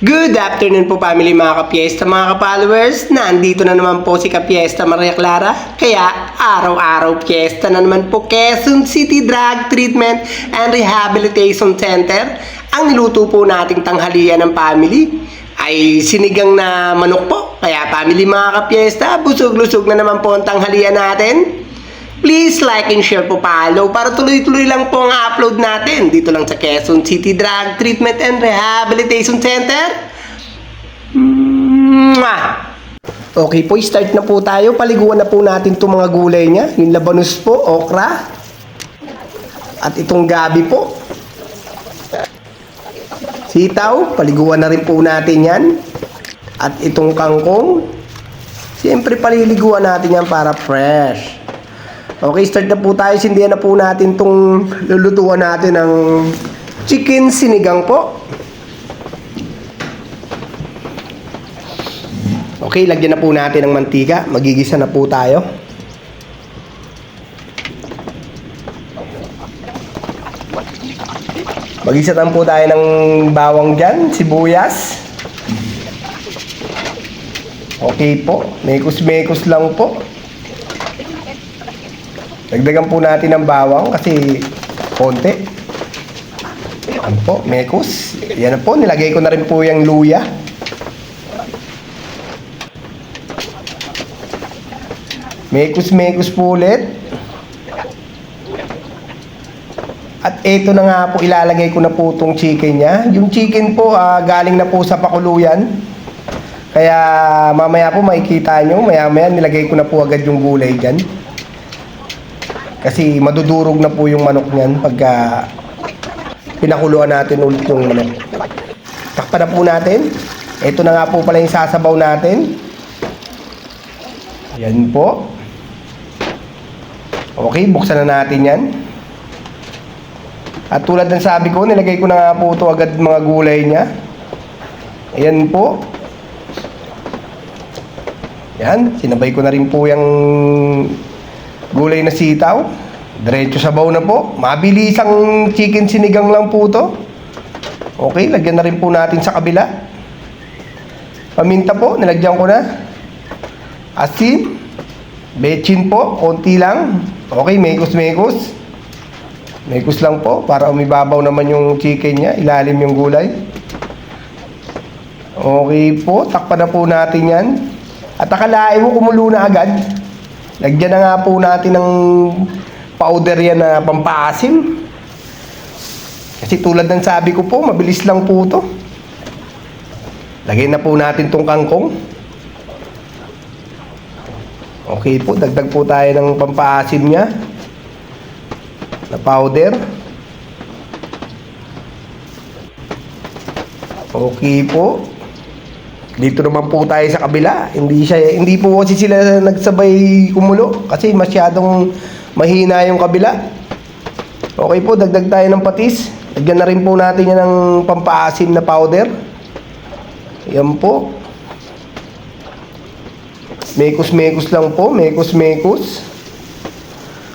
Good afternoon po family mga kapiesta, mga ka-followers. Nandito na naman po si Kapiesta Maria Clara. Kaya araw-araw fiesta na naman po Quezon City Drug Treatment and Rehabilitation Center. Ang niluto po nating tanghalian ng family ay sinigang na manok po. Kaya family mga kapiesta, busog-lusog na naman po ang tanghalian natin. Please like and share po, follow para tuloy-tuloy lang po ang upload natin dito lang sa Quezon City Drug Treatment and Rehabilitation Center. Okay po, start na po tayo. Paliguan na po natin itong mga gulay niya. Yung labanos po, okra. At itong gabi po. Sitaw, paliguan na rin po natin yan. At itong kangkong. Siyempre paliliguan natin yan para fresh. Okay, start na po tayo. Sindihan na po natin itong lulutuan natin ng chicken sinigang po. Okay, lagyan na po natin ng mantika. Magigisa na po tayo. Magisa na po tayo ng bawang dyan, sibuyas. Okay po, mekos-mekos lang po. Dagdagan po natin ng bawang kasi konti. Yan po, mekos. Yan po, nilagay ko na rin po yung luya. Mekos-mekos po ulit. At ito na nga po, ilalagay ko na po itong chicken niya. Yung chicken po, galing na po sa pakuluyan. Kaya mamaya po makikita nyo, maya-maya nilagay ko na po agad yung gulay dyan. Kasi madudurog na po yung manok niyan pagka pinakuluan natin ulit yung manok. Takpan na po natin. Ito na nga po pala yung sasabaw natin. Yan po. Okay, buksan na natin yan. At tulad ng sabi ko, nilagay ko na nga po ito agad mga gulay niya. Ayan po. Yan, sinabay ko na rin po yung gulay na sitaw. Diretso sabaw na po. Mabilisang chicken sinigang lang po to. Okay, lagyan na rin po natin sa kabila. Paminta po, nilagyan ko na. Asin. Bechin po, konti lang. Okay, mekos-mekos. Mekos lang po, para umibabaw naman yung chicken niya. Ilalim yung gulay. Okay po, takpan na po natin yan. At akalain mo kumulo na agad. Lagyan na nga po natin ng powder yan na pampaasim. Kasi tulad ng sabi ko po, mabilis lang po to. Lagyan na po natin tong kangkong. Okay po, dagdag po tayo ng pampaasim niya na powder. Okay po. Dito naman po tayo sa kabila. Hindi po kasi sila nagsabay kumulo kasi masyadong mahina yung kabila. Okay po, dagdag tayo ng patis. Lagyan na rin po natin yan ng pampaasim na powder. Yan po. Mekos-mekos lang po, mekos-mekos.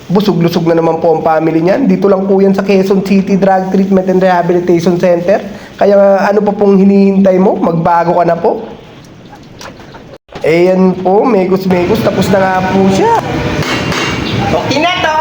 Busog-lusog na naman po ang family niyan. Dito lang po yan sa Quezon City Drug Treatment and Rehabilitation Center. Kaya ano pa pong hinihintay mo? Magbago ka na po. Ayan po, mekos-mekos. Tapos na nga po siya. Okay na to.